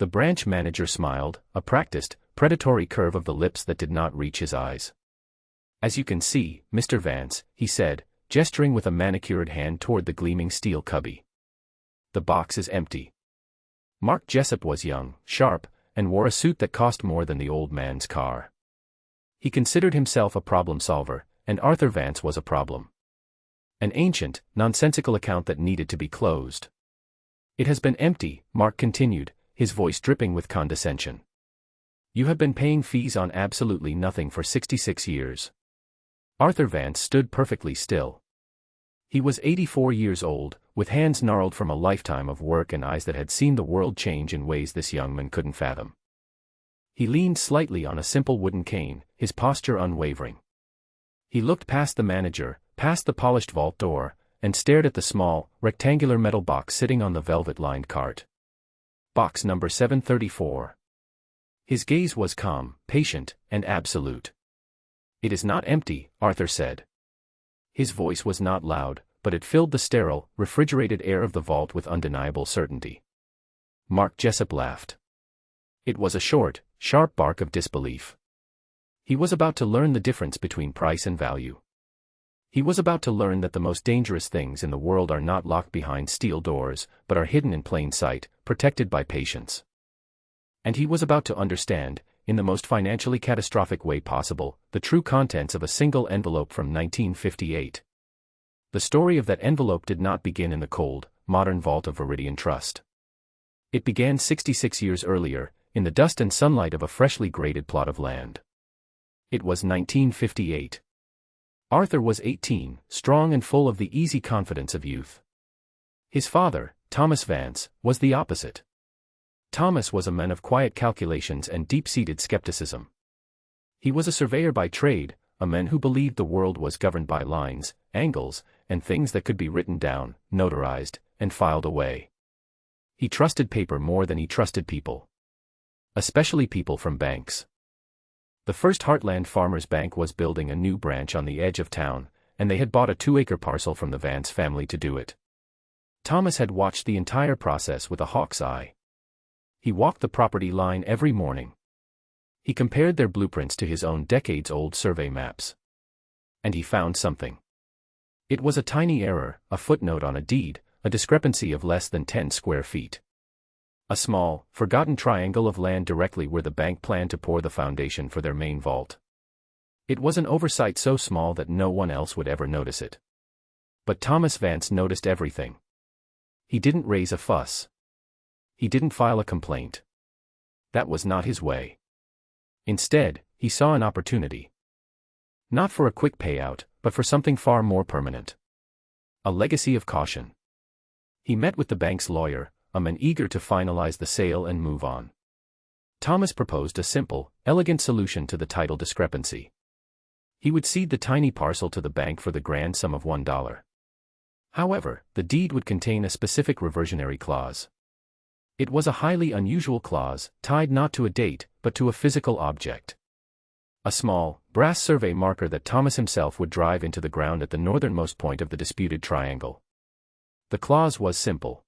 The branch manager smiled, a practiced, predatory curve of the lips that did not reach his eyes. "As you can see, Mr. Vance," he said, gesturing with a manicured hand toward the gleaming steel cubby. "The box is empty." Mark Jessup was young, sharp, and wore a suit that cost more than the old man's car. He considered himself a problem solver, and Arthur Vance was a problem. An ancient, nonsensical account that needed to be closed. "It has been empty," Mark continued, his voice dripping with condescension. "You have been paying fees on absolutely nothing for 66 years. Arthur Vance stood perfectly still. He was 84 years old, with hands gnarled from a lifetime of work and eyes that had seen the world change in ways this young man couldn't fathom. He leaned slightly on a simple wooden cane, his posture unwavering. He looked past the manager, past the polished vault door, and stared at the small, rectangular metal box sitting on the velvet-lined cart. Box number 734. His gaze was calm, patient, and absolute. "It is not empty," Arthur said. His voice was not loud, but it filled the sterile, refrigerated air of the vault with undeniable certainty. Mark Jessup laughed. It was a short, sharp bark of disbelief. He was about to learn the difference between price and value. He was about to learn that the most dangerous things in the world are not locked behind steel doors, but are hidden in plain sight, protected by patience. And he was about to understand, in the most financially catastrophic way possible, the true contents of a single envelope from 1958. The story of that envelope did not begin in the cold, modern vault of Viridian Trust. It began 66 years earlier, in the dust and sunlight of a freshly graded plot of land. It was 1958. Arthur was 18, strong and full of the easy confidence of youth. His father, Thomas Vance, was the opposite. Thomas was a man of quiet calculations and deep-seated skepticism. He was a surveyor by trade, a man who believed the world was governed by lines, angles, and things that could be written down, notarized, and filed away. He trusted paper more than he trusted people. Especially people from banks. The first Heartland Farmers Bank was building a new branch on the edge of town, and they had bought a 2-acre parcel from the Vance family to do it. Thomas had watched the entire process with a hawk's eye. He walked the property line every morning. He compared their blueprints to his own decades-old survey maps. And he found something. It was a tiny error, a footnote on a deed, a discrepancy of less than 10 square feet. A small, forgotten triangle of land directly where the bank planned to pour the foundation for their main vault. It was an oversight so small that no one else would ever notice it. But Thomas Vance noticed everything. He didn't raise a fuss. He didn't file a complaint. That was not his way. Instead, he saw an opportunity. Not for a quick payout, but for something far more permanent. A legacy of caution. He met with the bank's lawyer, a man eager to finalize the sale and move on. Thomas proposed a simple, elegant solution to the title discrepancy. He would cede the tiny parcel to the bank for the grand sum of $1. However, the deed would contain a specific reversionary clause. It was a highly unusual clause, tied not to a date, but to a physical object. A small, brass survey marker that Thomas himself would drive into the ground at the northernmost point of the disputed triangle. The clause was simple.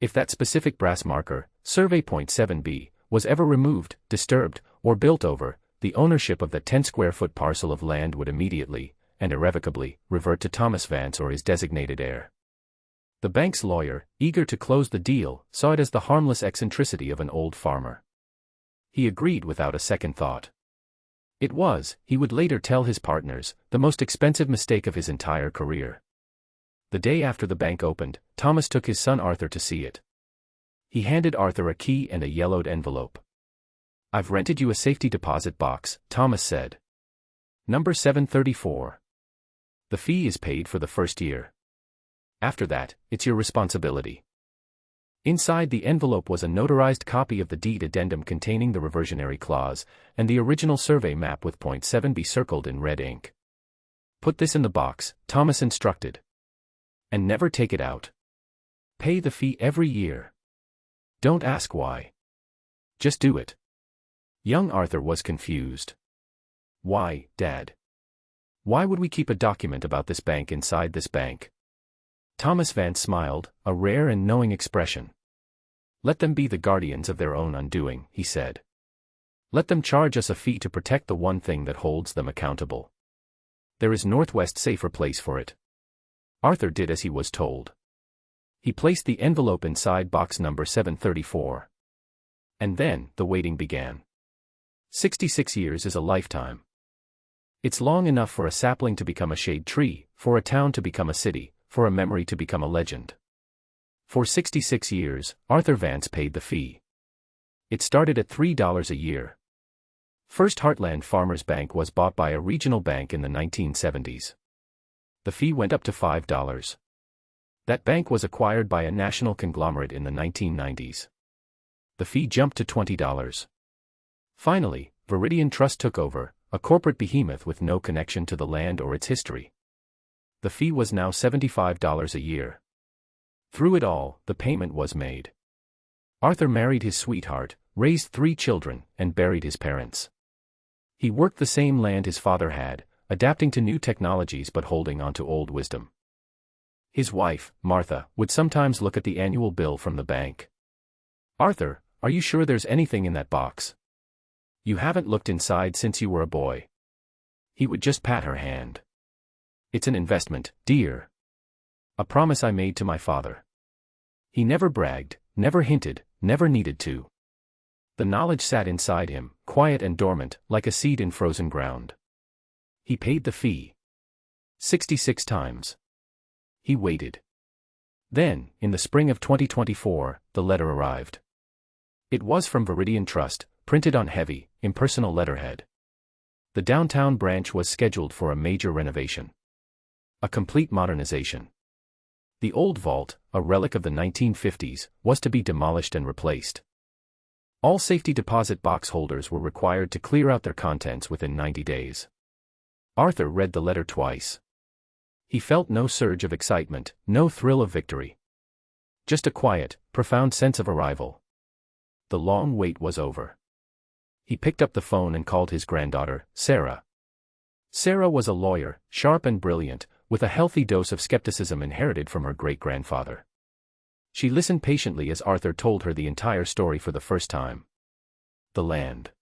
If that specific brass marker, Survey Point 7B, was ever removed, disturbed, or built over, the ownership of that 10-square-foot parcel of land would immediately, and irrevocably, revert to Thomas Vance or his designated heir. The bank's lawyer, eager to close the deal, saw it as the harmless eccentricity of an old farmer. He agreed without a second thought. It was, he would later tell his partners, the most expensive mistake of his entire career. The day after the bank opened, Thomas took his son Arthur to see it. He handed Arthur a key and a yellowed envelope. "I've rented you a safety deposit box," Thomas said. "Number 734. The fee is paid for the first year. After that, it's your responsibility." Inside the envelope was a notarized copy of the deed addendum containing the reversionary clause, and the original survey map with point 7B circled in red ink. "Put this in the box," Thomas instructed. "And never take it out. Pay the fee every year. Don't ask why. Just do it." Young Arthur was confused. "Why, Dad? Why would we keep a document about this bank inside this bank?" Thomas Vance smiled, a rare and knowing expression. Let them be the guardians of their own undoing, he said. Let them charge us a fee to protect the one thing that holds them accountable. There is Northwest safer place for it. Arthur did as he was told. He placed the envelope inside box number 734. And then, the waiting began. 66 years is a lifetime. It's long enough for a sapling to become a shade tree, for a town to become a city, for a memory to become a legend. For 66 years, Arthur Vance paid the fee. It started at $3 a year. First Heartland Farmers Bank was bought by a regional bank in the 1970s. The fee went up to $5. That bank was acquired by a national conglomerate in the 1990s. The fee jumped to $20. Finally, Viridian Trust took over, a corporate behemoth with no connection to the land or its history. The fee was now $75 a year. Through it all, the payment was made. Arthur married his sweetheart, raised 3 children, and buried his parents. He worked the same land his father had, adapting to new technologies but holding on to old wisdom. His wife, Martha, would sometimes look at the annual bill from the bank. "Arthur, are you sure there's anything in that box? You haven't looked inside since you were a boy." He would just pat her hand. "It's an investment, dear. A promise I made to my father." He never bragged, never hinted, never needed to. The knowledge sat inside him, quiet and dormant, like a seed in frozen ground. He paid the fee. 66 times. He waited. Then, in the spring of 2024, the letter arrived. It was from Viridian Trust, printed on heavy, impersonal letterhead. The downtown branch was scheduled for a major renovation. A complete modernization. The old vault, a relic of the 1950s, was to be demolished and replaced. All safety deposit box holders were required to clear out their contents within 90 days. Arthur read the letter twice. He felt no surge of excitement, no thrill of victory. Just a quiet, profound sense of arrival. The long wait was over. He picked up the phone and called his granddaughter, Sarah. Sarah was a lawyer, sharp and brilliant, with a healthy dose of skepticism inherited from her great-grandfather. She listened patiently as Arthur told her the entire story for the first time. The land.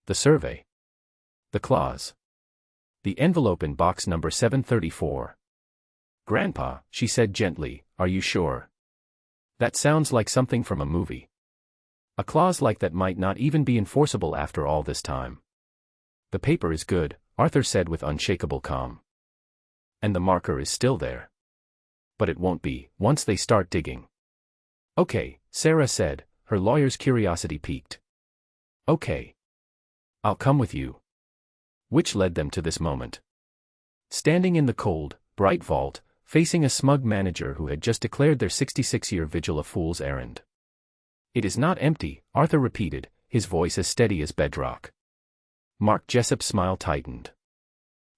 The survey. The clause. The envelope in box number 734. "Grandpa," she said gently, "are you sure? That sounds like something from a movie. A clause like that might not even be enforceable after all this time." "The paper is good," Arthur said with unshakable calm. "And the marker is still there. But it won't be, once they start digging." "Okay," Sarah said, her lawyer's curiosity piqued. "Okay. I'll come with you." Which led them to this moment. Standing in the cold, bright vault, facing a smug manager who had just declared their 66-year vigil a fool's errand. "It is not empty," Arthur repeated, his voice as steady as bedrock. Mark Jessup's smile tightened.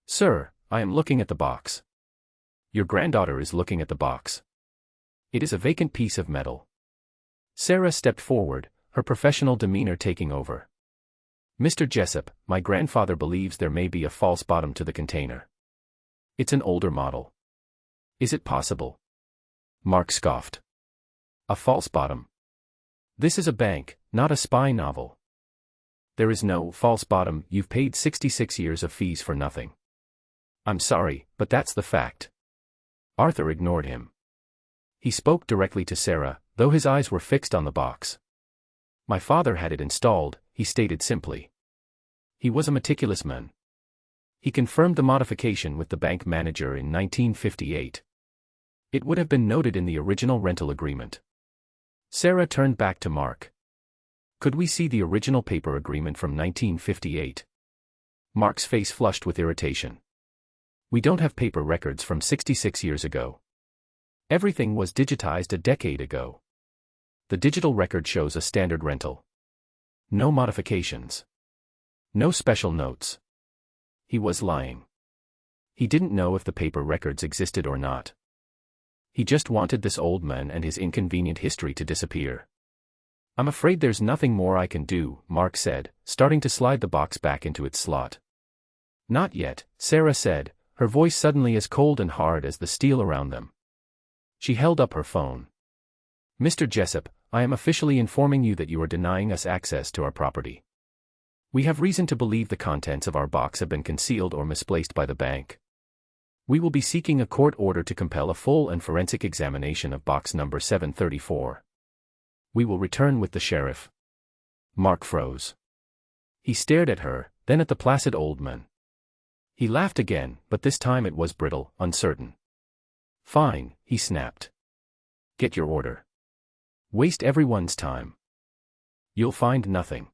"Sir, I am looking at the box." "Your granddaughter is looking at the box. It is a vacant piece of metal." Sarah stepped forward, her professional demeanor taking over. "Mr. Jessup, my grandfather believes there may be a false bottom to the container. It's an older model." "Is it possible?" Mark scoffed. "A false bottom? This is a bank, not a spy novel. There is no false bottom. You've paid 66 years of fees for nothing." "I'm sorry, but that's the fact." Arthur ignored him. He spoke directly to Sarah, though his eyes were fixed on the box. "My father had it installed," he stated simply. He was a meticulous man. He confirmed the modification with the bank manager in 1958. It would have been noted in the original rental agreement. Sarah turned back to Mark. "Could we see the original paper agreement from 1958? Mark's face flushed with irritation. "We don't have paper records from 66 years ago. Everything was digitized a decade ago. The digital record shows a standard rental. No modifications. No special notes." He was lying. He didn't know if the paper records existed or not. He just wanted this old man and his inconvenient history to disappear. "I'm afraid there's nothing more I can do," Mark said, starting to slide the box back into its slot. "Not yet," Sarah said, her voice suddenly as cold and hard as the steel around them. She held up her phone. "Mr. Jessup, I am officially informing you that you are denying us access to our property. We have reason to believe the contents of our box have been concealed or misplaced by the bank. We will be seeking a court order to compel a full and forensic examination of box number 734. We will return with the sheriff." Mark froze. He stared at her, then at the placid old man. He laughed again, but this time it was brittle, uncertain. "Fine," he snapped. "Get your order. Waste everyone's time. You'll find nothing."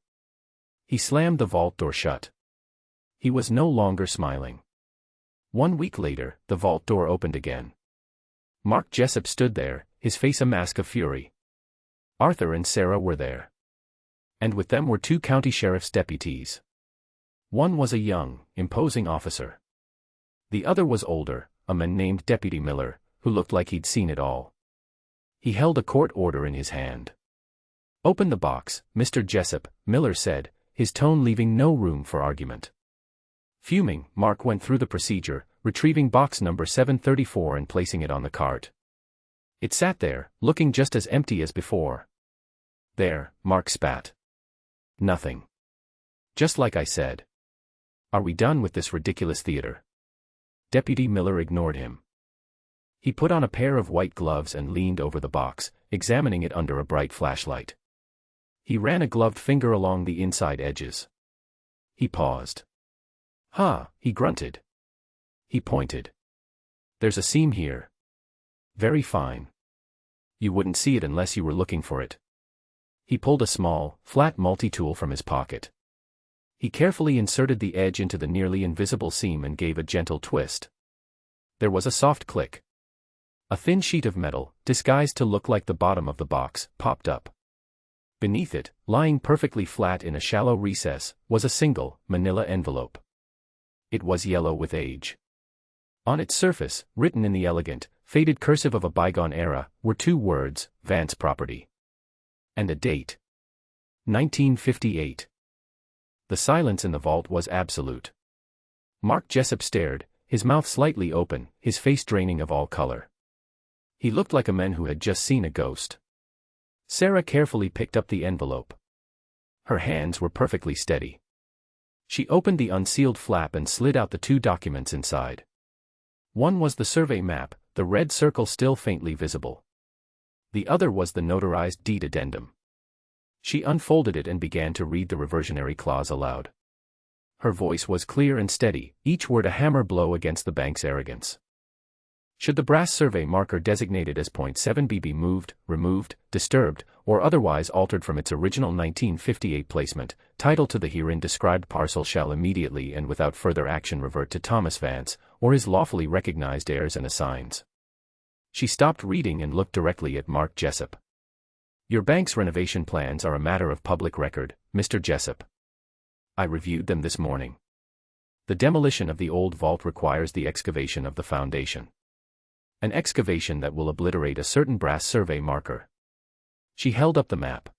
He slammed the vault door shut. He was no longer smiling. 1 week later, the vault door opened again. Mark Jessup stood there, his face a mask of fury. Arthur and Sarah were there. And with them were 2 county sheriff's deputies. One was a young, imposing officer. The other was older, a man named Deputy Miller, who looked like he'd seen it all. He held a court order in his hand. "Open the box, Mr. Jessup," Miller said, his tone leaving no room for argument. Fuming, Mark went through the procedure, retrieving box number 734 and placing it on the cart. It sat there, looking just as empty as before. "There," Mark spat. "Nothing. Just like I said. Are we done with this ridiculous theater?" Deputy Miller ignored him. He put on a pair of white gloves and leaned over the box, examining it under a bright flashlight. He ran a gloved finger along the inside edges. He paused. "Ha," he grunted. He pointed. "There's a seam here. Very fine. You wouldn't see it unless you were looking for it." He pulled a small, flat multi-tool from his pocket. He carefully inserted the edge into the nearly invisible seam and gave a gentle twist. There was a soft click. A thin sheet of metal, disguised to look like the bottom of the box, popped up. Beneath it, lying perfectly flat in a shallow recess, was a single, manila envelope. It was yellow with age. On its surface, written in the elegant, faded cursive of a bygone era, were 2 words, "Vance Property." And a date. 1958. The silence in the vault was absolute. Mark Jessup stared, his mouth slightly open, his face draining of all color. He looked like a man who had just seen a ghost. Sarah carefully picked up the envelope. Her hands were perfectly steady. She opened the unsealed flap and slid out the 2 documents inside. One was the survey map, the red circle still faintly visible. The other was the notarized deed addendum. She unfolded it and began to read the reversionary clause aloud. Her voice was clear and steady, each word a hammer blow against the bank's arrogance. Should the brass survey marker designated as .7b be moved, removed, disturbed, or otherwise altered from its original 1958 placement, title to the herein described parcel shall immediately and without further action revert to Thomas Vance, or his lawfully recognized heirs and assigns. She stopped reading and looked directly at Mark Jessup. "Your bank's renovation plans are a matter of public record, Mr. Jessup. I reviewed them this morning. The demolition of the old vault requires the excavation of the foundation. An excavation that will obliterate a certain brass survey marker." She held up the map.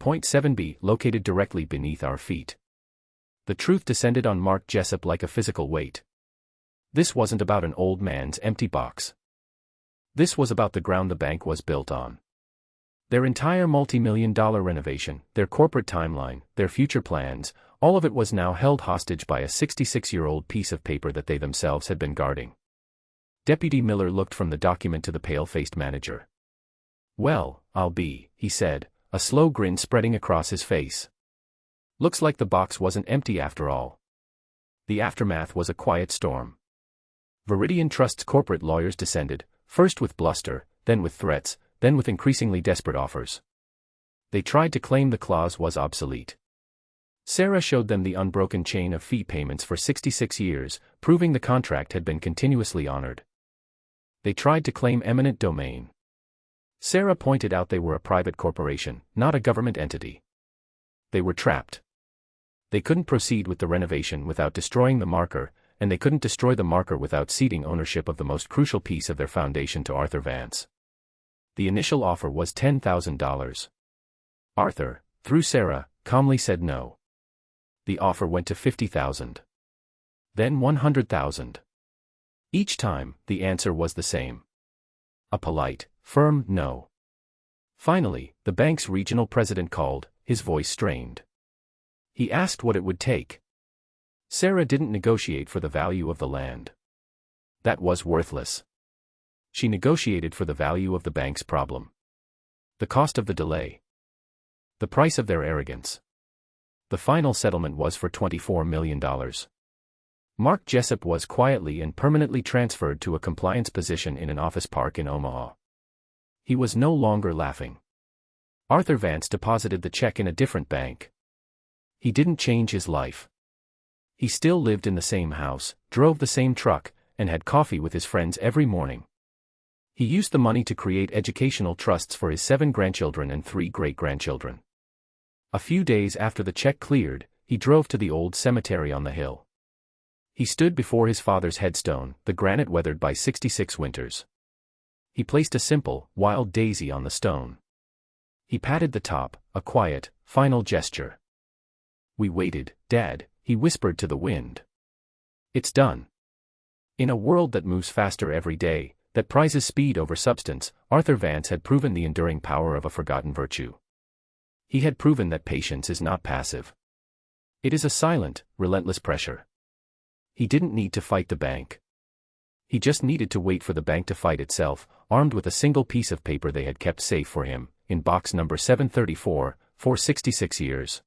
.7b, located directly beneath our feet. The truth descended on Mark Jessup like a physical weight. This wasn't about an old man's empty box. This was about the ground the bank was built on. Their entire multi-million-dollar renovation, their corporate timeline, their future plans, all of it was now held hostage by a 66-year-old piece of paper that they themselves had been guarding. Deputy Miller looked from the document to the pale-faced manager. "Well, I'll be," he said, a slow grin spreading across his face. "Looks like the box wasn't empty after all." The aftermath was a quiet storm. Viridian Trust's corporate lawyers descended, first with bluster, then with threats, then with increasingly desperate offers. They tried to claim the clause was obsolete. Sarah showed them the unbroken chain of fee payments for 66 years, proving the contract had been continuously honored. They tried to claim eminent domain. Sarah pointed out they were a private corporation, not a government entity. They were trapped. They couldn't proceed with the renovation without destroying the marker, and they couldn't destroy the marker without ceding ownership of the most crucial piece of their foundation to Arthur Vance. The initial offer was $10,000. Arthur, through Sarah, calmly said no. The offer went to $50,000. Then $100,000. Each time, the answer was the same. A polite, firm no. Finally, the bank's regional president called, his voice strained. He asked what it would take. Sarah didn't negotiate for the value of the land. That was worthless. She negotiated for the value of the bank's problem. The cost of the delay. The price of their arrogance. The final settlement was for $24 million. Mark Jessup was quietly and permanently transferred to a compliance position in an office park in Omaha. He was no longer laughing. Arthur Vance deposited the check in a different bank. He didn't change his life. He still lived in the same house, drove the same truck, and had coffee with his friends every morning. He used the money to create educational trusts for his 7 grandchildren and 3 great-grandchildren. A few days after the check cleared, he drove to the old cemetery on the hill. He stood before his father's headstone, the granite weathered by 66 winters. He placed a simple, wild daisy on the stone. He patted the top, a quiet, final gesture. "We waited, Dad," he whispered to the wind. "It's done." In a world that moves faster every day, that prizes speed over substance, Arthur Vance had proven the enduring power of a forgotten virtue. He had proven that patience is not passive. It is a silent, relentless pressure. He didn't need to fight the bank. He just needed to wait for the bank to fight itself, armed with a single piece of paper they had kept safe for him, in box number 734, for 66 years.